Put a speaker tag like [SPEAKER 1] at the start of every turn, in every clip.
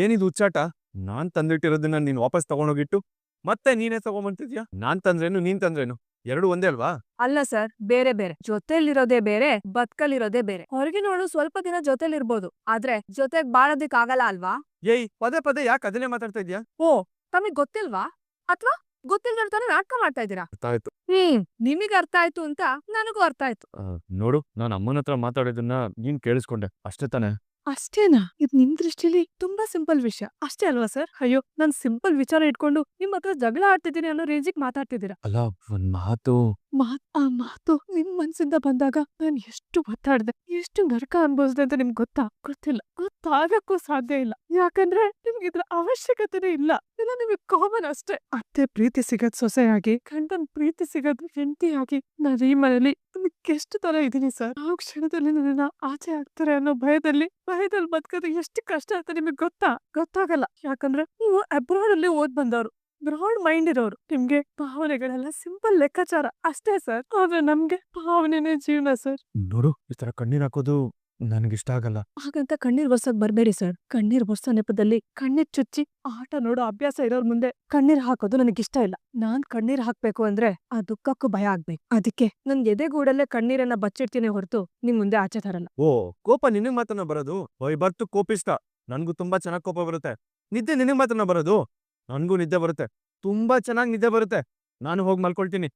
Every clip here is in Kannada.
[SPEAKER 1] ಏನಿದು ಹುಚ್ಚಾಟ? ನಾನ್ ತಂದಿಟ್ಟಿರೋದನ್ನ ನೀನ್ ವಾಪಸ್ ತಗೊಂಡೋಗಿಟ್ಟು ಮತ್ತೆ ನೀನೇ ತಗೊಂಬಂತಿದ್ಯಾ? ನಾನ್ ತಂದ್ರೇನು ನೀನ್ ತಂದ್ರೇನು ಎರಡು ಒಂದೇ ಅಲ್ವಾ?
[SPEAKER 2] ಅಲ್ಲ ಸರ್, ಬೇರೆ ಬೇರೆ. ಜೊತೆಲಿರೋದೇ ಬೇರೆ, ಬದುಕಲಿರೋದೇ ಬೇರೆ. ಹೊರಗಿನೋಳು ಸ್ವಲ್ಪ ದಿನ ಜೊತೆಲಿರ್ಬೋದು, ಆದ್ರೆ ಜೊತೆಗ್ ಬಾಳೋದಿಕ್ ಆಗಲ್ಲ ಅಲ್ವಾ?
[SPEAKER 1] ಏಯ್ ಪದೇ ಪದೇ ಯಾಕೆ ಅದನ್ನೇ ಮಾತಾಡ್ತಾ ಇದ್ಯಾ?
[SPEAKER 2] ಓ, ತಮಗ್ ಗೊತ್ತಿಲ್ವಾ? ಅಥವಾ ಗೊತ್ತಿಲ್ದವ್ರ ತರ ನಾಟಕ ಮಾಡ್ತಾ ಇದ್ದೀರಾ?
[SPEAKER 1] ಅರ್ಥ ಆಯ್ತು.
[SPEAKER 2] ನಿಮಗ್ ಅರ್ಥ ಆಯ್ತು ಅಂತ ನನಗೂ ಅರ್ಥ ಆಯ್ತು.
[SPEAKER 1] ನೋಡು, ನಾನ್ ಅಮ್ಮನ ಹತ್ರ ಮಾತಾಡಿದನ್ನ ನೀನ್ ಕೇಳಿಸ್ಕೊಂಡೆ ಅಷ್ಟೇ ತಾನೆ?
[SPEAKER 2] ಅಷ್ಟೇನಾ? ಇದ್ ನಿಮ್ ದೃಷ್ಟಿಲಿ ತುಂಬಾ ಸಿಂಪಲ್ ವಿಷಯ ಅಷ್ಟೇ ಅಲ್ವಾ ಸರ್? ಅಯ್ಯೋ, ನಾನ್ ಸಿಂಪಲ್ ವಿಚಾರ ಇಟ್ಕೊಂಡು ನಿಮ್ ಹತ್ರ ಜಗಳ ಆಡ್ತಿದ್ದೀನಿ ಅನ್ನೋ ರೇಂಜಿಗ್ ಮಾತಾಡ್ತಿದ್ದೀರಾ.
[SPEAKER 1] ಅಲ್ಲ, ಒಂದ್ ಮಾತು.
[SPEAKER 2] ಆ ಮಾತು ನಿಮ್ ಮನ್ಸಿಂದ ಬಂದಾಗ ನಾನ್ ಎಷ್ಟು ಒತ್ತಾಡ್ದೆ, ಎಷ್ಟು ನರಕ ಅನ್ಭವಿಸ್ದೆ ಅಂತ ನಿಮ್ಗೆ ಗೊತ್ತಿಲ್ಲ, ಗೊತ್ತಾಗಕ್ಕೂ ಸಾಧ್ಯ ಇಲ್ಲ. ಯಾಕಂದ್ರೆ ನಿಮ್ಗೆ ಇದ್ರ ಅವಶ್ಯಕತೆನೇ ಇಲ್ಲ. ಇಲ್ಲ, ನಿಮಗ್ ಕಾಮನ್ ಅಷ್ಟೇ. ಅತ್ತೆ ಪ್ರೀತಿ ಸಿಗದ್ ಸೊಸೆಯಾಗಿ, ಗಂಡನ್ ಪ್ರೀತಿ ಸಿಗದ್ ಹೆಂಡತಿಯಾಗಿ ನಾನ್ ಈ ಮನೇಲಿ ನಿಮ್ಗೆ ಎಷ್ಟು ತರ ಇದೀನಿ ಸರ್. ಆ ಕ್ಷಣದಲ್ಲಿ ನನ್ನ ಆಚೆ ಆಗ್ತಾರೆ ಅನ್ನೋ ಭಯದಲ್ಲಿ ಬದುಕೋದು ಎಷ್ಟು ಕಷ್ಟ ಅಂತ ನಿಮಗ್ ಗೊತ್ತಾಗಲ್ಲ. ಯಾಕಂದ್ರೆ ನೀವು ಅಬ್ರಾಡ್ ಅಲ್ಲಿ ಓದ್ ಬಂದವ್ರು, ಬ್ರಾಡ್ ಮೈಂಡ್ ಇರೋರು. ನಿಮ್ಗೆ ಭಾವನೆಗಳೆಲ್ಲ ಸಿಂಪಲ್ ಲೆಕ್ಕಾಚಾರ ಅಷ್ಟೇ ಸರ್. ಆದ್ರೆ ನಮ್ಗೆ ಭಾವನೆನೇ ಜೀವನ ಸರ್.
[SPEAKER 1] ನೋಡು, ಈ ತರ ಕಣ್ಣೀರ್ ಹಾಕೋದು ನನ್ಗಿಷ್ಟ ಆಗಲ್ಲ.
[SPEAKER 2] ಹಾಗಂತ ಕಣ್ಣೀರ್ ಬರ್ಸಕ್ ಬರ್ಬೇಡಿ ಸರ್. ಕಣ್ಣೀರ್ ಬರ್ಸೋ ನೆಪದಲ್ಲಿ ಕಣ್ಣೀರ್ ಚುಚ್ಚಿ ಆಟ ನೋಡೋ ಅಭ್ಯಾಸ ಇರೋರ್ ಮುಂದೆ ಕಣ್ಣೀರ್ ಹಾಕೋದು ನನಗಿಷ್ಟ ಇಲ್ಲ. ನಾನ್ ಕಣ್ಣೀರ್ ಹಾಕ್ಬೇಕು ಅಂದ್ರೆ ಆ ದುಃಖಕ್ಕೂ ಭಯ ಆಗ್ಬೇಕು. ಅದಕ್ಕೆ ನನ್ ಎದೆಗೂಡಲ್ಲೇ ಕಣ್ಣೀರನ್ನ ಬಚ್ಚಿಡ್ತೀನಿ ಹೊರತು ನಿಮ್ ಮುಂದೆ ಆಚೆ ತರಲ್ಲ.
[SPEAKER 1] ಓ, ಕೋಪ ನಿನಗ್ ಮಾತನ್ನ ಬರೋದು? ಓಯ್ ಬರ್ತು ಕೋಪಿಷ್ಟ. ನನ್ಗೂ ತುಂಬಾ ಚೆನ್ನಾಗ್ ಕೋಪ ಬರುತ್ತೆ. ನಿದ್ದೆ ನಿನಗ್ ಮಾತನ್ನ ಬರೋದು? ನನ್ಗೂ ನಿದ್ದೆ ಬರುತ್ತೆ, ತುಂಬಾ ಚೆನ್ನಾಗ್ ನಿದ್ದೆ ಬರುತ್ತೆ. ನಾನು ಹೋಗಿ ಮಲ್ಕೊಳ್ತೀನಿ.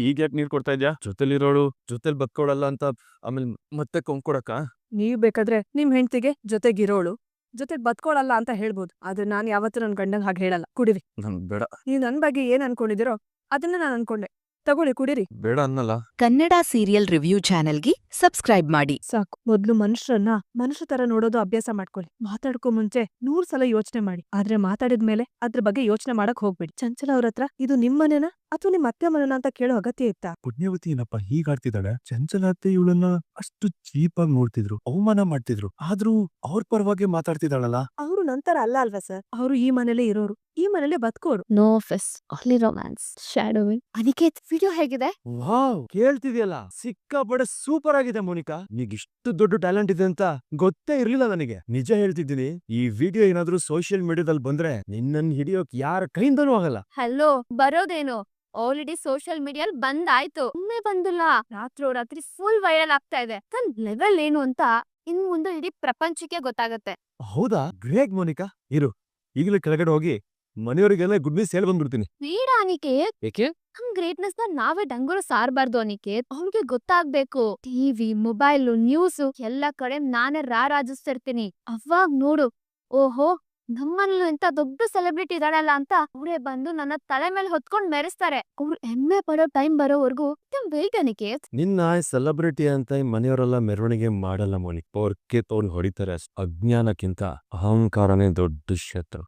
[SPEAKER 1] ಈಗ ಯಾಕೆ ನೀರ್ ಕೊಡ್ತಾ ಇದ್ಯಾ? ಜೊತೆಲಿರೋಳು ಜೊತೆಲ್ ಬದುಕೋಳಲ್ಲ ಅಂತ ಆಮೇಲೆ ಮತ್ತೆ ಕೊಂಡ್ಕೊಡಕ?
[SPEAKER 2] ನೀವ್ ಬೇಕಾದ್ರೆ ನಿಮ್ ಹೆಂಡ್ತಿಗೆ ಜೊತೆಗಿರೋಳು ಜೊತೆಗ್ ಬದ್ಕೊಳಲ್ಲ ಅಂತ ಹೇಳ್ಬೋದು, ಆದ್ರೆ ನಾನ್ ಯಾವತ್ತೂ ನನ್ ಗಂಡನ್ ಹಾಗೆ ಹೇಳಲ್ಲ. ಕುಡಿರಿ.
[SPEAKER 1] ನನ್ ಬೇಡ.
[SPEAKER 2] ನೀವ್ ನನ್ ಬಗ್ಗೆ ಏನ್ ಅನ್ಕೊಂಡಿದಿರೋ ಅದನ್ನ ನಾನ್ ಅನ್ಕೊಂಡೆ. ತಗೊಳ್ಳಿ, ಕುಡೀರಿ.
[SPEAKER 1] ಬೇಡ ಅನ್ನಲ್ಲ.
[SPEAKER 3] ಕನ್ನಡ ಸೀರಿಯಲ್ ರಿವ್ಯೂ ಚಾನೆಲ್ಗೆ ಸಬ್ಸ್ಕ್ರೈಬ್ ಮಾಡಿ.
[SPEAKER 2] ಸಾಕು. ಮೊದ್ಲು ಮನುಷ್ಯರನ್ನ ಮನುಷ್ಯ ತರ ನೋಡೋದು ಅಭ್ಯಾಸ ಮಾಡ್ಕೊಳ್ಳಿ. ಮಾತಾಡ್ಕೊ ಮುಂಚೆ 100 ಸಲ ಯೋಚನೆ ಮಾಡಿ, ಆದ್ರೆ ಮಾತಾಡಿದ್ಮೇಲೆ ಅದ್ರ ಬಗ್ಗೆ ಯೋಚನೆ ಮಾಡಕ್ ಹೋಗ್ಬೇಡಿ. ಚಂಚಲ ಅವ್ರ ಹತ್ರ ಇದು ನಿಮ್ ಮನೆನಾ ಅಥವಾ ನಿಮ್ ಅತ್ತೆ ಮನೆನಾ ಅಂತ ಕೇಳೋ ಅಗತ್ಯ ಇತ್ತಾ?
[SPEAKER 1] ಪುಣ್ಯವತಿ ಏನಪ್ಪ ಹೀಗಾಡ್ತಿದ್ದಾಳೆ? ಚಂಚಲತೆ ಇವಳನ್ನ ಅಷ್ಟು ಚೀಪಾಗಿ ನೋಡ್ತಿದ್ರು, ಅವಮಾನ ಮಾಡ್ತಿದ್ರು, ಆದ್ರೂ ಅವ್ರ ಪರವಾಗಿ ಮಾತಾಡ್ತಿದ್ದಾಳಲ್ಲ.
[SPEAKER 2] ಅವ್ರು ನಂತರ ಅಲ್ಲ ಅಲ್ವಾ ಸರ್? ಅವ್ರು ಈ ಮನೇಲೆ ಇರೋರು, ಈ ಮನೇಲೆ ಬದುಕೋರು.
[SPEAKER 4] No office, only romance, shadowing. Aniket, video ಹೇಗಿದೆ?
[SPEAKER 1] ವಾವ್, ಕೇಳ್ತಿದ್ಯಲ್ಲ, ಸಿಕ್ಕಾಪಡೆ ಸೂಪರ್ ಆಗಿದೆ ಮೋನಿಕಾ. ನೀಗ್ ಇಷ್ಟು ದೊಡ್ಡ ಟ್ಯಾಲೆಂಟ್ ಇದೆ ಅಂತ ಗೊತ್ತೇ ಇರ್ಲಿಲ್ಲ ನನಗೆ. ನಿಜ ಹೇಳ್ತಿದ್ದೀನಿ, ಈ ವಿಡಿಯೋ ಏನಾದ್ರೂ ಸೋಷಿಯಲ್ ಮೀಡಿಯಾದಲ್ಲಿ ಬಂದ್ರೆ ನಿನ್ನನ್ ಹಿಡಿಯೋಕ್ ಯಾರ ಕೈಯಿಂದನೂ ಆಗಲ್ಲ.
[SPEAKER 4] ಹಲೋ, ಬರೋದೇನು? ಆಲ್ರೆಡಿ ಸೋಷಿಯಲ್ ಮೀಡಿಯಾಲ್ ಬಂದಾಯ್ತು. ಒಮ್ಮೆ ಬಂದಿಲ್ಲ, ರಾತ್ರಿ ಫುಲ್ ವೈರಲ್ ಆಗ್ತಾ ಇದೆ. ತನ್ ಲೆವೆಲ್ ಏನು ಅಂತ ಇನ್ ಮುಂದೆ ಇಡೀ ಪ್ರಪಂಚಕ್ಕೆ ಗೊತ್ತಾಗತ್ತೆ.
[SPEAKER 1] ಹೌದಾ? ಗ್ರೇಟ್ ಮೋನಿಕಾ. ಇರು, ಈಗಲೇ ಕೆಳಗಡೆ ಹೋಗಿ ಮನೆಯವರಿಗೆಲ್ಲ ಗುಡ್ ನ್ಯೂಸ್ ಹೇಳಿ ಬಂದ್ಬಿಡ್ತೀನಿ.
[SPEAKER 4] ಬೇಡ ಅನಿಕೇತ್,
[SPEAKER 1] ಏಕೆ?
[SPEAKER 4] ನಮ್ ಗ್ರೇಟ್ನೆಸ್ ನ ನಾವೇ ಡಂಗೂರು ಸಾರ್ಬಾರ್ದು ಅನಿಕೇತ್. ಅವ್ರಿಗೆ ಗೊತ್ತಾಗ್ಬೇಕು. ಟಿವಿ, ಮೊಬೈಲು, ನ್ಯೂಸ್ ಎಲ್ಲ ಕಡೆ ನಾನೇ ರಾರಾಜಿಸ್ತಿರ್ತೀನಿ. ಅವಾಗ್ ನೋಡು, ಓಹೋ, ನಮ್ಮಲ್ಲೂ ಎಂತ ದೊಡ್ಡ ಸೆಲೆಬ್ರಿಟಿ ಇದಾಳಲ್ಲ ಅಂತ ಅವರೇ ಬಂದು ನನ್ನ ತಲೆ ಮೇಲೆ ಹೊತ್ಕೊಂಡ್ ಮೆರೆಸ್ತಾರೆ. ಅವ್ರು ಹೆಮ್ಮೆ ಪಡೋ ಟೈಮ್ ಬರೋವರೆಗೂ ವೇಟ್ ಅನಿಕೇತ್.
[SPEAKER 1] ನಿನ್ನ ಸೆಲೆಬ್ರಿಟಿ ಅಂತ ಈ ಮನೆಯವರೆಲ್ಲ ಮೆರವಣಿಗೆ ಮಾಡಲ್ಲ ಮೋನಿ. ಅವ್ರಿಗೆ ತೋನ್ ಹೊಡಿತಾರೆ. ಅಜ್ಞಾನಕ್ಕಿಂತ ಅಹಂಕಾರನೇ ದೊಡ್ಡ ಶತ್ರು.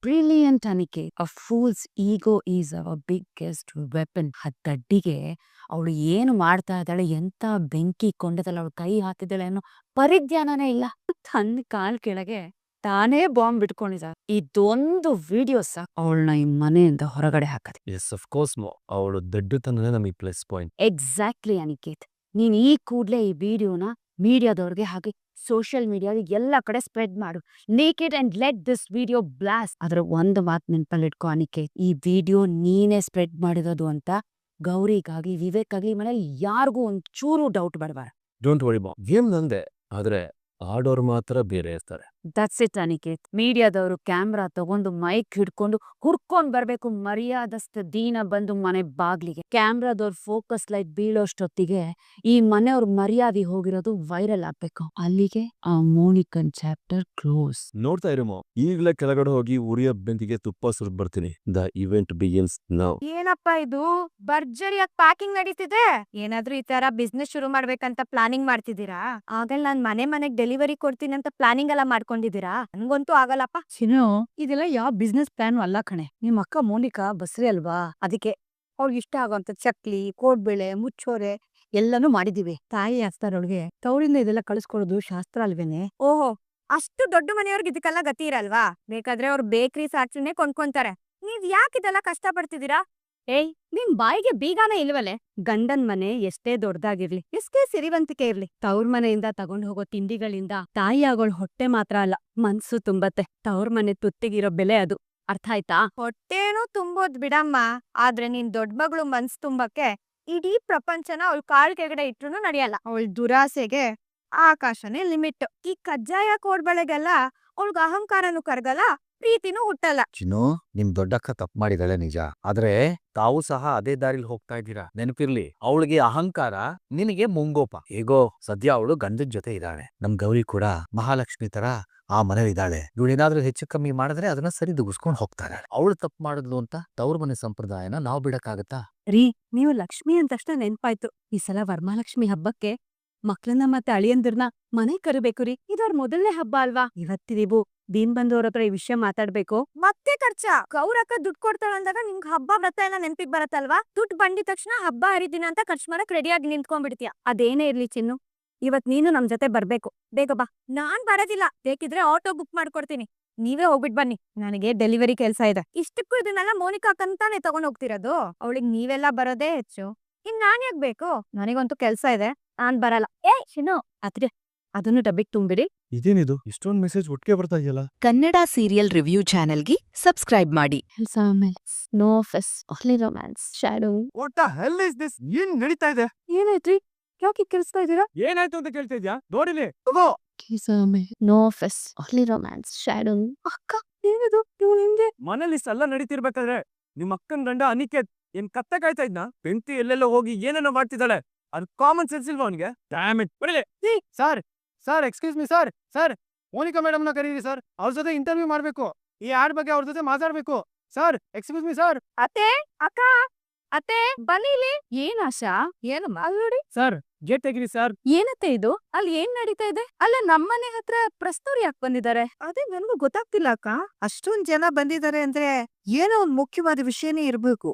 [SPEAKER 3] Brilliant Aniket. A fool's ego is our biggest weapon. ಹದ್ದಡ್ಡಿಗೆ ಅವಳು ಏನು ಮಾಡ್ತಾ ಇದ್ದಾಳೆ, ಎಂತ ಬೆಂಕಿ ಕೊಂಡದಲ್ಲ, ಅವಳು ಕೈ ಹಾಕಿದ್ದಾಳೆ ಅನ್ನೋ ಪರಿಜ್ಞಾನನೇ ಇಲ್ಲ. ತನ್ನ ಕಾಲ್ ಕೆಳಗೆ ತಾನೇ ಬಾಂಬ್ ಬಿಟ್ಕೊಂಡಿದ್ದಾರೆ. ಇದೊಂದು ವಿಡಿಯೋ ಸಾಕು ಅವಳನ್ನ ಈ ಮನೆಯಿಂದ ಹೊರಗಡೆ ಹಾಕದೆ.
[SPEAKER 1] ಎಸ್, ಆಫ್ ಕೋರ್ಸ್ ಅವಳು ದೊಡ್ಡತನನೇ ನಮಗೆ ಪ್ಲಸ್ ಪಾಯಿಂಟ್.
[SPEAKER 3] ಎಕ್ಸಾಕ್ಟ್ಲಿ ಅನಿಕೇತ್. ನೀನ್ ಈ ಕೂಡ್ಲೆ ಈ ವಿಡಿಯೋನ ಮೀಡಿಯಾದವ್ರಿಗೆ ಹಾಗೆ ಸೋಷಿಯಲ್ ಮೀಡಿಯಾದ ಎಲ್ಲ ಕಡೆ ಸ್ಪ್ರೆಡ್ ಮಾಡು. Naked and let this video blast. ಅದ್ರ ಒಂದು ಮಾತು ನೆನಪಲ್ಲಿಟ್ಕೋ ಅನಿಕೇತ್, ಈ ವಿಡಿಯೋ ನೀನೇ ಸ್ಪ್ರೆಡ್ ಮಾಡಿರೋದು ಅಂತ ಗೌರಿಗಾಗ್ಲಿ ವಿವೇಕಾಗ್ಲಿ ಮನೇಲಿ ಯಾರಿಗೂ ಒಂಚೂರು ಡೌಟ್ ಬರಬಾರ.
[SPEAKER 1] ಡೋಂಟ್ ವರಿ ಬಾ, ಗೇಮ್ ನಂದೆ, ಆದ್ರೆ ಆಡೋರು ಮಾತ್ರ ಬೇರೆ ಇರ್ತಾರೆ.
[SPEAKER 3] That's it Aniket. ಮೀಡಿಯಾದವರು ಕ್ಯಾಮ್ರಾ ತಗೊಂಡು ಮೈಕ್ ಹಿಡ್ಕೊಂಡು ಹುಡ್ಕೊಂಡ್ ಬರ್ಬೇಕು ಮರ್ಯಾದಸ್ತ ದೀನ ಬಂದು ಮನೆ ಬಾಗ್ಲಿಗೆ. ಕ್ಯಾಮ್ರಾದವ್ರ ಫೋಕಸ್ ಲೈಟ್ ಬೀಳೋಷ್ಟೊತ್ತಿಗೆ ಈ ಮನೆಯವ್ರ ಮರ್ಯಾದೆ ಹೋಗಿರೋದು ವೈರಲ್ ಆಗ್ಬೇಕು. ಅಲ್ಲಿಗೆ ಆ ಮೋನಿಕನ್ ಚಾಪ್ಟರ್ ಕ್ಲೋಸ್.
[SPEAKER 1] ನೋಡ್ತಾ ಇರುಮೋ, ಈಗ್ಲೇ ಕೆಳಗಡೆ ಹೋಗಿ ಉರಿಯ ಬೆಂಕಿಗೆ ತುಪ್ಪ ಸುರಿದ್ ಬರ್ತೀನಿ. The event begins now.
[SPEAKER 2] ಏನಪ್ಪಾ ಇದು ಭರ್ಜರಿಯಾಗಿ ಪ್ಯಾಕಿಂಗ್ ನಡೀತಿದೆ? ಏನಾದ್ರೂ ಈ ತರ ಬಿಸ್ನೆಸ್ ಶುರು ಮಾಡ್ಬೇಕಂತ ಪ್ಲಾನಿಂಗ್ ಮಾಡ್ತಿದ್ದೀರಾ? ಆಗಲ್ಲ, ನಾನ್ ಮನೆಗ್ ಡೆಲಿವರಿ ಕೊಡ್ತೀನಿ ಅಂತ ಪ್ಲಾನಿಂಗ್ ಎಲ್ಲ ಮಾಡ್ಕೊಂಡಿದ್ದೀರಾ? ನನ್ಗಂತೂ ಆಗಲ್ಲಪ್ಪ.
[SPEAKER 3] ಚಿನ್ನು, ಇದೆಲ್ಲ ಯಾವ ಬಿಸ್ನೆಸ್ ಪ್ಲಾನ್ ಅಲ್ಲ ಕಣೆ. ನಿಮ್ ಅಕ್ಕ ಮೋನಿಕಾ ಬಸ್ರಿ ಅಲ್ವಾ, ಅದಕ್ಕೆ ಅವ್ಳಿಗೆ ಇಷ್ಟ ಆಗೋಂತ ಚಕ್ಲಿ, ಕೋಡ್ಬೇಳೆ, ಮುಚ್ಚೋರೆ ಎಲ್ಲಾನು ಮಾಡಿದೀವಿ. ತಾಯಿ ಹಸ್ತಾರೊಳಗೆ ತವರಿಂದ ಇದೆಲ್ಲ ಕಳಿಸ್ಕೊಡೋದು ಶಾಸ್ತ್ರ ಅಲ್ವೇನೆ.
[SPEAKER 2] ಓಹೋ, ಅಷ್ಟು ದೊಡ್ಡ ಮನೆಯವ್ರಿಗೆ ಇದಕ್ಕೆಲ್ಲ ಗತಿ ಇರಲ್ವಾ? ಬೇಕಾದ್ರೆ ಅವ್ರು ಬೇಕರಿ ಸಾಟ್ಲನ್ನೇ ಕೊಂಡ್ಕೊಂತಾರೆ. ನೀವ್ ಯಾಕೆ ಇದೆಲ್ಲ ಕಷ್ಟ ಪಡ್ತಿದ್ದೀರಾ?
[SPEAKER 3] ಏಯ್ ನಿಮ್ ಬಾಯಿಗೆ ಬೀಗಾನ ಇಲ್ವಲೆ? ಗಂಡನ್ ಮನೆ ಎಷ್ಟೇ ದೊಡ್ಡದಾಗಿರ್ಲಿ, ಎಷ್ಟೇ ಸಿರಿವಂತಿಕೆ ಇರ್ಲಿ, ತವ್ರ ಮನೆಯಿಂದ ತಗೊಂಡ್ ಹೋಗೋ ತಿಂಡಿಗಳಿಂದ ತಾಯಿ ಆಗೋಳ್ ಹೊಟ್ಟೆ ಮಾತ್ರ ಅಲ್ಲ, ಮನ್ಸು ತುಂಬತ್ತೆ. ತವ್ರ ಮನೆ ತುತ್ತಿಗಿರೋ ಬೆಲೆ ಅದು. ಅರ್ಥ ಆಯ್ತಾ?
[SPEAKER 5] ಹೊಟ್ಟೆನೂ ತುಂಬೋದ್ ಬಿಡಮ್ಮ, ಆದ್ರೆ ನಿನ್ ದೊಡ್ಡ ಮಗಳು ಮನ್ಸ್ ತುಂಬಕ್ಕೆ ಇಡೀ ಪ್ರಪಂಚನ ಅವಳ ಕಾಲ್ ಕೆಳಗಡೆ ಇಟ್ರು ನಡೆಯಲ್ಲ. ಅವಳ ದುರಾಸೆಗೆ ಆಕಾಶನೇ ಲಿಮಿಟ್. ಈ ಕಜ್ಜಾಯ ಕೋಡ್ಬಳೆಗೆಲ್ಲ ಅವಳ್ಗ ಅಹಂಕಾರನೂ ಕರಗಲ್ಲ, ಪ್ರೀತಿನೂ ಹುಟ್ಟಲ್ಲ.
[SPEAKER 6] ಚಿನ್ನು, ನಿಮ್ ದೊಡ್ಡಕ್ಕ ತಪ್ಪು ಮಾಡಿದಾಳೆ ನಿಜ. ಆದ್ರೆ ತಾವು ಸಹ ಅದೇ ದಾರಿಲಿ ಹೋಗ್ತಾ ಇದ್ದೀರಾ. ನೆನಪಿರ್ಲಿ, ಅವಳಿಗೆ ಅಹಂಕಾರ, ನಿನಗೆ ಮುಂಗೋಪ. ಹೇಗೋ ಸದ್ಯ ಅವಳು ಗಂಡನ್ ಜೊತೆ ಇದ್ದಾಳೆ. ನಮ್ ಗೌರಿ ಕೂಡ ಮಹಾಲಕ್ಷ್ಮಿ ತರ ಆ ಮನೇಲಿ ಇದ್ದಾಳೆ. ಇವಳೇನಾದ್ರೂ ಹೆಚ್ಚು ಕಮ್ಮಿ ಮಾಡಿದ್ರೆ ಅದನ್ನ ಸರಿ ದುಗಿಸ್ಕೊಂಡ್ ಹೋಗ್ತಾ ಇದ್ದಾಳೆ. ಅವಳು ತಪ್ಪು ಮಾಡಿದ್ಲು ಅಂತ ತವ್ರ ಮನೆ ಸಂಪ್ರದಾಯನ ನಾವ್ ಬಿಡಕ್ಕಾಗತ್ತಾ?
[SPEAKER 3] ರೀ, ನೀವು ಲಕ್ಷ್ಮಿ ಅಂತಷ್ಟ ನೆನ್ಪಾಯ್ತು. ಈ ಸಲ ವರಮಹಾಲಕ್ಷ್ಮಿ ಹಬ್ಬಕ್ಕೆ ಮಕ್ಳನ್ನ ಮತ್ತೆ ಅಳಿಯಂದಿರ್ನ ಮನೆ ಕರಿಬೇಕು ರೀ. ಇದವ್ರ ಮೊದಲನೇ ಹಬ್ಬ ಅಲ್ವಾ? ಇವತ್ತಿದೀವು ದೀನ್ ಬಂದವ್ರ ಹತ್ರ ಈ ವಿಷಯ ಮಾತಾಡ್ಬೇಕು.
[SPEAKER 5] ಮತ್ತೆ ಖರ್ಚ. ಗೌರಕ್ಕ ದುಡ್ಡು ಕೊಡ್ತಾಳಂದಾಗ ನಿಮ್ಗ್ ಹಬ್ಬ ವ್ರತ ಎಲ್ಲ ನೆನ್ಪಿಗ್ ಬರತ್ತಲ್ವಾ? ದುಡ್ಡು ಬಂದಿದ ತಕ್ಷಣ ಹಬ್ಬ ಹರಿದಿನ ಅಂತ ಖರ್ಚು ಮಾಡಕ್ ರೆಡಿಯಾಗಿ ನಿಂತ್ಕೊಂಡ್ಬಿಡ್ತೀಯ.
[SPEAKER 3] ಅದೇನೇ ಇರ್ಲಿ ಚಿನ್ನು, ಇವತ್ ನೀನು ನಮ್ ಜೊತೆ ಬರ್ಬೇಕು. ಬೇಗ ಬಾ.
[SPEAKER 5] ನಾನ್ ಬರೋದಿಲ್ಲ, ಬೇಕಿದ್ರೆ ಆಟೋ ಬುಕ್ ಮಾಡ್ಕೊಡ್ತೀನಿ, ನೀವೇ ಹೋಗ್ಬಿಟ್ ಬನ್ನಿ. ನನಗೆ ಡೆಲಿವರಿ ಕೆಲ್ಸ ಇದೆ. ಇಷ್ಟಕ್ಕೂ ಇದನ್ನೆಲ್ಲ ಮೋನಿಕಾ ಕಂತಾನೆ ತಗೊಂಡ್ ಹೋಗ್ತಿರೋದು. ಅವಳಿಗೆ ನೀವೆಲ್ಲ ಬರೋದೇ ಹೆಚ್ಚು, ಇನ್ ನಾನ್ ಯಾಕ್ ಬೇಕು? ನನಗಂತೂ ಕೆಲ್ಸ ಇದೆ, ನಾನ್ ಬರಲ್ಲ.
[SPEAKER 3] ಚಿನ್ನು, ಅತ್ರೆ ಅದನ್ನು ಡಬ್ಬಿಗೆ ತುಂಬಿಡಿ.
[SPEAKER 1] ಇದೇನಿದು ಇಷ್ಟೊಂದ್ ಮೆಸೇಜ್ ಒಟ್ಟಿಗೆ ಬರ್ತಾ ಇದೆಯಲ್ಲ?
[SPEAKER 7] ಕನ್ನಡ ಸೀರಿಯಲ್ ರಿವ್ಯೂ ಚಾನೆಲ್ಗೆ ಸಬ್ಸ್ಕ್ರೈಬ್ ಮಾಡಿ.
[SPEAKER 4] No office, only romance, shadow.
[SPEAKER 1] What the hell is this? ಏನ್ ನಡೀತಾ ಇದೆ?
[SPEAKER 2] ಏನಾಯ್ತ್ರಿ? ಯಾಕೆ ಕೆಲ್ಸ್ತಾ ಇದೀರಾ?
[SPEAKER 1] ಏನಾಯ್ತು ಅಂತ ಕೇಳ್ತಾ ಇದ್ಯಾ? ನೋಡಿಲಿ, ತಗೋ.
[SPEAKER 4] No office, only romance, shadow.
[SPEAKER 2] ಅಕ್ಕ, ಏನಿದು? ಇವ್ಳು ಹಿಂಗೆ
[SPEAKER 1] ಮನೇಲಿ ಇಷ್ಟೆಲ್ಲ ನಡೀತಿರ್ಬೇಕಾದ್ರೆ ನಿಮ್ ಅಕ್ಕನ್ ಗಂಡ ಅನಿಕೇತ್ ಏನ್ ಕತ್ತೆ ಕಾಯ್ತಾ ಇದ್ನ? ಪೆಂತಿ ಎಲ್ಲೆಲ್ಲೋ ಹೋಗಿ ಏನೇನೋ ಮಾಡ್ತಿದ್ದಾಳೆ. ಅದು ಕಾಮನ್ ಸೆನ್ಸ್ ಇಲ್ವಾ ಅವನಿಗೆ? Damn it. ಬರಲಿ sir. Sir, excuse me sir. Sir, Monica madam ನ ಕರೀರಿ ಸರ್. ಅವ್ರ ಜೊತೆ ಇಂಟರ್ವ್ಯೂ ಮಾಡ್ಬೇಕು. ಈ ಆಡ್ ಬಗ್ಗೆ ಅವ್ರ ಜೊತೆ ಮಾತಾಡ್ಬೇಕು. Sir, excuse me sir.
[SPEAKER 5] ಅತ್ತೆ, ಅಕ್ಕ, ಅತ್ತೆ ಬನ್ನಿ ಇಲ್ಲಿ.
[SPEAKER 3] ಏನ್ ಆಶಾ?
[SPEAKER 5] ಏನಮ್ಮ?
[SPEAKER 3] ಅಲ್ ನೋಡಿ,
[SPEAKER 1] ಸರ್, ಗೇಟ್ ತೆಗಿರಿ ಸರ್.
[SPEAKER 3] ಏನತ್ತೆ ಇದು? ಅಲ್ಲಿ ಏನ್ ನಡೀತಾ ಇದೆ? ಅಲ್ಲ, ನಮ್ಮನೆ ಹತ್ರ ಪ್ರಸ್ತೂರ್ ಯಾಕೆ ಬಂದಿದ್ದಾರೆ?
[SPEAKER 5] ಅದೇ ನನ್ಗೂ ಗೊತ್ತಾಗ್ತಿಲ್ಲ ಅಕ್ಕ. ಅಷ್ಟೊಂದ್ ಜನ ಬಂದಿದ್ದಾರೆ ಅಂದ್ರೆ ಏನೋ ಒಂದ್ ಮುಖ್ಯವಾದ ವಿಷಯನೇ ಇರ್ಬೇಕು.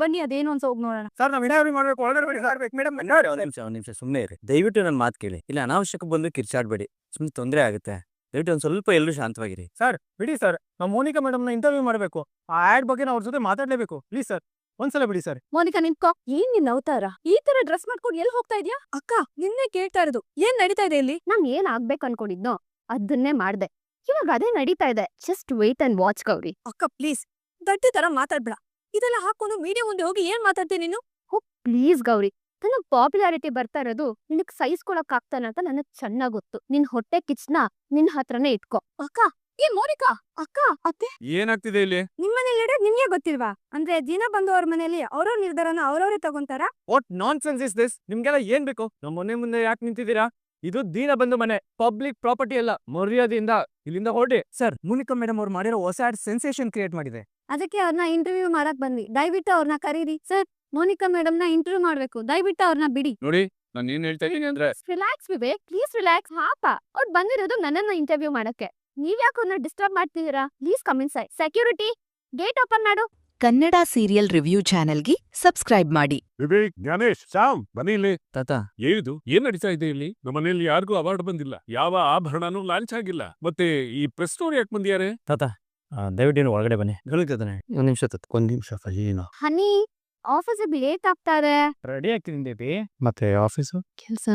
[SPEAKER 3] ಬನ್ನಿ, ಅದೇನು ಅಂತ ಹೋಗಿ ನೋಡೋಣ.
[SPEAKER 1] ಸರ್, ನಾವ್ ಇಂಟರ್ವ್ಯೂ ಮಾಡ್ಬೇಕು. ಒಳಗಡೆ ಬನ್ನಿ ಸರ್. ಮೇಡಮ್,
[SPEAKER 6] ಒಂದ್ ನಿಮಿಷ ಸುಮ್ನೆ ಇರಿ. ದಯವಿಟ್ಟು ನನ್ನ ಮಾತು ಕೇಳಿ. ಇಲ್ಲ, ಅನಾವಶ್ಯಕ ಬಂದು ಕಿರ್ಚಾಡ್ಬೇಡಿ, ಸುಮ್ನೆ ತೊಂದರೆ ಆಗುತ್ತೆ. ದಯವಿಟ್ಟು ಒಂದ್ ಸ್ವಲ್ಪ ಎಲ್ಲರೂ ಶಾಂತವಾಗಿರಿ.
[SPEAKER 1] ಸರ್, ಬಿಡಿ ಸರ್. ನಾವು ಮೋನಿಕಾ ಮೇಡಮ್ ನ ಇಂಟರ್ವ್ಯೂ ಮಾಡ್ಬೇಕು. ಆ ಆಡ್ ಬಗ್ಗೆ ನಾವು ಅವ್ರ ಜೊತೆ ಮಾತಾಡ್ಲೇಬೇಕು. ಪ್ಲೀಸ್ ಸರ್, ಒಂದ್ಸಲ ಬಿಡಿ ಸರ್.
[SPEAKER 3] ಮೋನಿಕಾ, ನಿಂತ್ಕೋ. ಏನ್ ನಿನ್ ಅವತಾರ? ಈ ತರ ಡ್ರೆಸ್ ಮಾಡ್ಕೊಂಡು ಎಲ್ಲಿ ಹೋಗ್ತಾ ಇದ್ಯಾ?
[SPEAKER 5] ಅಕ್ಕ, ನಿನ್ನೆ ಕೇಳ್ತಾ ಇರೋದು ಏನ್ ನಡೀತಾ ಇದೆ ಇಲ್ಲಿ?
[SPEAKER 4] ನಾನ್ ಏನ್ ಆಗ್ಬೇಕು ಅನ್ಕೊಂಡಿದ್ನೋ ಅದನ್ನೇ ಮಾಡ್ದೆ. ಇವಾಗ ಅದೇ ನಡೀತಾ ಇದೆ. Just wait and watch Gauri.
[SPEAKER 5] ಅಕ್ಕ ಪ್ಲೀಸ್, ದಡ್ಡ ತರ ಮಾತಾಡ್ಬೇಡ. ಇದೆಲ್ಲ ಹಾಕೊಂಡು ಮೀಡಿಯಾ ಮುಂದೆ ಹೋಗಿ ಏನ್ ಮಾತಾಡ್ತೀನಿ ನೀನು?
[SPEAKER 4] ಪ್ಲೀಸ್ ಗೌರಿ, ನನಗ್ ಪಾಪ್ಯುಲಾರಿಟಿ ಬರ್ತಾ ಇರೋದು ನಿನಗ್ ಸಹಿಸ್ಕೊಳಕ್ ಆಗ್ತಾನ ಅಂತ ನನಗ್ ಚೆನ್ನಾಗ್ ಗೊತ್ತು. ನಿನ್ ಹೊಟ್ಟೆ ಕಿಚ್ನ ನಿನ್ ಹತ್ರನೇ ಇಟ್ಕೋ.
[SPEAKER 5] ಅಕ್ಕ, ಏನ್ ಮೋನಿಕಾ? ಅಕ್ಕ, ಅತ್ತೆ,
[SPEAKER 1] ಏನಾಗ್ತಿದೆ ಇಲ್ಲಿ?
[SPEAKER 5] ನಿಮ್ಮನೇಲಿ ನಿಮ್ಗೆ ಗೊತ್ತಿಲ್ವಾ? ಅಂದ್ರೆ ದಿನ ಬಂದವ್ರ ಮನೇಲಿ ಅವ್ರವ್ರ ನಿರ್ಧಾರನ ಅವ್ರವ್ರೇ ತಗೊಂತಾರ?
[SPEAKER 1] What non sense is this? ನಿಮ್ಗೆಲ್ಲ ಏನ್ ಬೇಕು? ನಮ್ಮ ಮನೆ ಮುಂದೆ ಯಾಕೆ ನಿಂತಿದ್ದೀರಾ? ಇದು ದೀನ ಬಂಧು ಮನೆ, ಪಬ್ಲಿಕ್ ಪ್ರಾಪರ್ಟಿ ಅಲ್ಲ. ಮರ್ಯಾದೆಯಿಂದ ಇಲ್ಲಿಂದ ಹೊರಡಿ. ಸರ್, ಮೋನಿಕಾ ಮೇಡಮ್ ಅವ್ರು ಮಾಡಿರೋ ಹೊಸ ಆಡ್ ಸೆನ್ಸೇಷನ್ ಕ್ರಿಯೇಟ್ ಮಾಡಿದೆ.
[SPEAKER 4] ಅದಕ್ಕೆ ಅವ್ರನ್ನ ಇಂಟರ್ವ್ಯೂ ಮಾಡಕ್ ಬಂದ್ವಿ. ದಯವಿಟ್ಟು ಅವ್ರನ್ನ ಕರೀರಿ. ಸರ್, ಮೋನಿಕಾ ಮೇಡಮ್ ನ ಇಂಟರ್ವ್ಯೂ ಮಾಡ್ಬೇಕು. ದಯವಿಟ್ಟು ಅವ್ರನ್ನ ಬಿಡಿ.
[SPEAKER 1] ನೋಡಿ, ನಾನು ಏನ್ ಹೇಳ್ತಾ ಇದೀನಿ ಅಂದ್ರೆ,
[SPEAKER 4] ರಿಲ್ಯಾಕ್ಸ್ ವಿವೇಕ್, ಪ್ಲೀಸ್ ರಿಲ್ಯಾಕ್ಸ್. ಹಾಪ, ಅವ್ರು ಬಂದಿರೋದು ನನ್ನನ್ನ ಇಂಟರ್ವ್ಯೂ ಮಾಡಕ್ಕೆ. ನೀವ್ ಯಾಕೆ ಅವ್ರನ್ನ ಡಿಸ್ಟರ್ಬ್ ಮಾಡ್ತಿದ್ದೀರಾ? Please come in side. Security, gate open ಮಾಡು.
[SPEAKER 7] ಕನ್ನಡ ಸೀರಿಯಲ್ ರಿವ್ಯೂ ಚಾನೆಲ್ಗೆ ಸಬ್ಸ್ಕ್ರೈಬ್ ಮಾಡಿ.
[SPEAKER 8] ವಿವೇಕ್, ಜ್ಞಾನೇಶ್, ಶ್ಯಾಮ್, ಬನ್ನಿ ಇಲ್ಲಿ.
[SPEAKER 6] ತಾತ,
[SPEAKER 8] ಏನಿದು? ಏನ್ ನಡೀತಾ ಇದೆ ಇಲ್ಲಿ? ನಮ್ಮ ಮನೆಯಲ್ಲಿ ಯಾರಿಗೂ ಅವಾರ್ಡ್ ಬಂದಿಲ್ಲ, ಯಾವ ಆಭರಣನೂ ಲಾಂಚ್ ಆಗಿಲ್ಲ. ಮತ್ತೆ ಈ ಪ್ರೆಸ್ ಸ್ಟೋರ್ ಯಾಕೆ ಬಂದಿದ್ದಾರೆ?
[SPEAKER 6] ತಾತ, ದಯವಿಟ್ಟು ಒಳಗಡೆ ಬನ್ನಿ. ಹೇಳ್ತಾನೆ. ಒಂದ್ ನಿಮಿಷ ತಾತ, ಒಂದ್ ನಿಮಿಷ. ಫಜೀನಾ,
[SPEAKER 4] ಹನಿ, ಆಫೀಸ್ ಲೇಟ್ ಆಗ್ತಾರೆ.
[SPEAKER 1] ರೆಡಿ ಆಗ್ತೀನಿ ಬೇಬಿ. ಮತ್ತೆ ಆಫೀಸು?
[SPEAKER 4] ಕೆಲಸ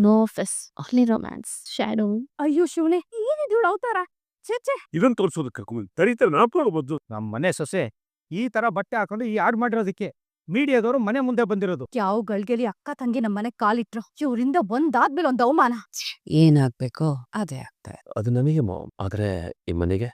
[SPEAKER 4] no office, only romance, shadow.
[SPEAKER 3] ಅಯ್ಯೋ ಶಿವನೇ, ಏನಿದು ಅವತಾರ? ಛೇ,
[SPEAKER 8] ಇದನ್ ತೋರ್ಸೋದಕ್ಕೆ ಕರ್ಕೊಂಡ್ ತಡೀತಾರೆ, ನಾಪ್ಕೊಳ್ಬೋದು.
[SPEAKER 1] ನಮ್ಮ ಮನೆ ಸೊಸೆ ಈ ತರ ಬಟ್ಟೆ ಹಾಕೊಂಡು ಈ ಆಡ್ ಮಾಡಿರೋದಕ್ಕೆ ಮೀಡಿಯಾದವರು ಮನೆ ಮುಂದೆ ಬಂದಿರೋದು.
[SPEAKER 3] ಯಾವ ಗಳಿಗೆಲಿ ಅಕ್ಕ ತಂಗಿ ನಮ್ಮನೆ ಕಾಲಿಟ್ರು. ಇವರಿಂದ ಒಂದಾದ್ಮೇಲೆ ಒಂದ್ ಅವಮಾನ.
[SPEAKER 7] ಏನಾಗ್ಬೇಕೋ ಅದೇ ಆಗ್ತಾ ಇದೆ.
[SPEAKER 6] ಅದು ನಮಗೆ ಆದ್ರೆ ಈ ಮನೆಗೆ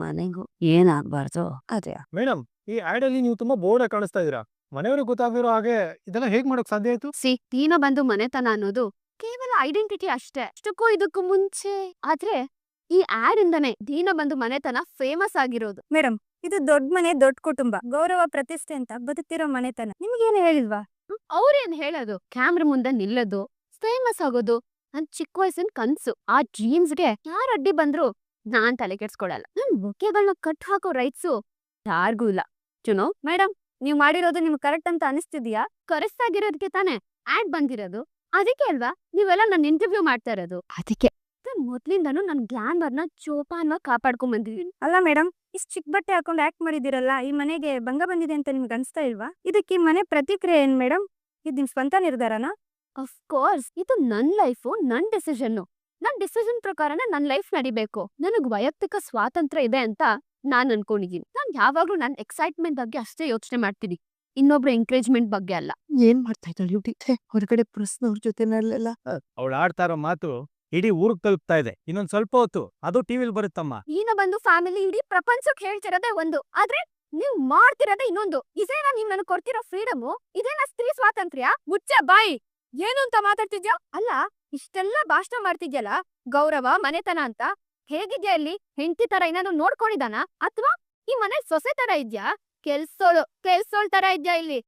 [SPEAKER 3] ಮನೆಗೂ ಏನಾಗ್ಬಾರ್ದು ಅದೇ.
[SPEAKER 1] ಮೇಡಮ್, ಈ ಆಡ್ ಅಲ್ಲಿ ನೀವು ತುಂಬಾ ಬೋರ್ಡ್ ಆಗಿ ಕಾಣಿಸ್ತಾ ಇದೀರಾ. ಮನೆಯವ್ರಿಗೆ ಗೊತ್ತಾಗಿರೋ ಹಾಗೆ ಇದೆಲ್ಲ ಹೇಗ್ ಮಾಡೋಕ್ ಸಾಧ್ಯ ಆಯ್ತು?
[SPEAKER 4] ದೀನ ಬಂಧು ಮನೆತನ ಅನ್ನೋದು ಕೇವಲ ಐಡೆಂಟಿಟಿ ಅಷ್ಟೇ. ಅಷ್ಟಕ್ಕೂ ಇದಕ್ಕೂ ಮುಂಚೆ ಆದ್ರೆ ಈ ಆಡ್ ಇಂದಾನೆ ದೀನ ಬಂಧು ಮನೆತನ ಫೇಮಸ್ ಆಗಿರೋದು.
[SPEAKER 5] ಮೇಡಮ್, ಇದು ದೊಡ್ಡ ಮನೆ, ದೊಡ್ಡ ಕುಟುಂಬ, ಗೌರವ ಪ್ರತಿಷ್ಠೆ ಅಂತ ಬದುಕ್ತಿರೋ ಮನೆತನ. ನಿಮ್ಗೇನು ಹೇಳಿಲ್ವಾ?
[SPEAKER 4] ಅವ್ರೇನ್ ಹೇಳೋದು? ಕ್ಯಾಮ್ರಾ ಮುಂದೆ ನಿಲ್ಲೋದು, ಫೇಮಸ್ ಆಗೋದು ನನ್ ಚಿಕ್ಕ ವಯಸ್ಸಿನ ಕನ್ಸು. ಆ ಡ್ರೀಮ್ಸ್ಗೆ ಯಾರ್ ಅಡ್ಡಿ ಬಂದ್ರು ನಾನ್ ತಲೆ ಕೆಡ್ಸ್ಕೊಳಲ್ಲ. ನನ್ ಬೊಕ್ಕೆಗಳನ್ನ ಕಟ್ ಹಾಕೋ ರೈಟ್ಸು ಯಾರ್ಗೂ ಇಲ್ಲ. ಚುನೋ
[SPEAKER 5] ಮೇಡಮ್, ನೀವ್ ಮಾಡಿರೋದು ನಿಮ್ಗೆ ಕರೆಕ್ಟ್ ಅಂತ ಅನಿಸ್ತಿದ್ಯಾ?
[SPEAKER 4] ಕರೆಕ್ಟ್ ಆಗಿರೋದಕ್ಕೆ ತಾನೇ ಆಡ್ ಬಂದಿರೋದು. ಅದಕ್ಕೆ ಅಲ್ವಾ ನೀವೆಲ್ಲ ನನ್ನ ಇಂಟರ್ವ್ಯೂ ಮಾಡ್ತಾ ಇರೋದು. ಅದಕ್ಕೆ ಮೊದ್ಲಿಂದಾನು ನನ್ ಗ್ಲಾಮರ್ನ ಜೋಪಾನವಾಗಿ ಕಾಪಾಡ್ಕೊಂಡ್ ಬಂದಿದ್ದೀನಿ.
[SPEAKER 5] ಅಲ್ಲ ಮೇಡಮ್, ಇಷ್ಟ್ ಚಿಕ್ಕ ಬಟ್ಟೆ ಹಾಕೊಂಡು ಆಕ್ಟ್ ಮಾಡಿದಿರಲ್ಲ, ಈ ಮನೆಗೆ ಭಂಗ ಬಂದಿದೆ ಅಂತ ನಿಮ್ಗೆ ಅನ್ಸ್ತಾ ಇಲ್ವಾ? ಇದಕ್ಕೆ ಈ ಮನೆ ಪ್ರತಿಕ್ರಿಯೆ ಏನ್ ಮೇಡಮ್? ಇದು ನಿಮ್ ಸ್ವಂತ ನಿರ್ಧಾರನಾ?
[SPEAKER 4] ಕೋರ್ಸ್ ಇದು ನನ್ ಲೈಫು, ನನ್ ಡಿಸಿಷನ್. ನನ್ ಡಿಸಿಷನ್ ಪ್ರಕಾರನೇ ನನ್ ಲೈಫ್ ನಡಿಬೇಕು. ನನಗ್ ವೈಯಕ್ತಿಕ ಸ್ವಾತಂತ್ರ್ಯ ಇದೆ ಅಂತ ನಾನ್ ಅನ್ಕೊಂಡಿದೀನಿ. ನಾನ್ ಯಾವಾಗ್ಲೂ ನನ್ ಎಕ್ಸೈಟ್ಮೆಂಟ್ ಬಗ್ಗೆ ಅಷ್ಟೇ ಯೋಚನೆ ಮಾಡ್ತೀನಿ, ಇನ್ನೊಬ್ರ ಎಂಕರೇಜ್ಮೆಂಟ್ ಬಗ್ಗೆ ಅಲ್ಲ.
[SPEAKER 2] ಏನ್ ಮಾಡ್ತಾ ಇದ್ದಾಳೆ ಇವ್ಡಿ? ಹೊರಗಡೆ ಪ್ರಶ್ನವ್ರ ಜೊತೆನಲ್ಲೆಲ್ಲ
[SPEAKER 1] ಅವಳು ಆಡ್ತಾ ಇರೋ ಮಾತು ಇಡೀ ಊರಿಗೆ ತಲುಪ್ತಾ ಇದೆ. ಇನ್ನೊಂದ್ ಸ್ವಲ್ಪ ಹೊತ್ತು ಅದು ಟಿವಿಲ್ ಬರುತ್ತಮ್ಮ.
[SPEAKER 4] ಈನ ಬಂದು ಫ್ಯಾಮಿಲಿ ಇಡೀ ಪ್ರಪಂಚಕ್ಕೆ ಹೇಳ್ತಿರೋದೇ ಒಂದು, ಆದ್ರೆ ನೀವ್ ಮಾಡ್ತಿರೋದೇ ಇನ್ನೊಂದು. ಇದೇನಾ ನೀವ್ ನನಗ್ ಕೊಡ್ತಿರೋ ಫ್ರೀಡಮ್? ಇದೇನಾ ಸ್ತ್ರೀ ಸ್ವಾತಂತ್ರ್ಯ? ಮುಚ್ಚ ಬಾಯಿ! ಏನು ಅಂತ ಮಾತಾಡ್ತಿದ್ಯಾ? ಅಲ್ಲ, ಇಷ್ಟೆಲ್ಲ ಭಾಷಣ ಮಾಡ್ತಿದ್ಯಲ್ಲ, ಗೌರವ ಮನೆತನ ಅಂತ. ಹೇಗಿದ್ಯಾ ಇಲ್ಲಿ? ಹೆಂಡತಿ ತರ ಏನಾದ್ರು ನೋಡ್ಕೊಂಡಿದಾನ? ಅಥವಾ ಈ ಮನೆ ಸೊಸೆ ತರ ಇದ್ಯಾ? ಕೆಲ್ಸೋಳ್ ತರ ಇದ್ಯಾ ಇಲ್ಲಿ?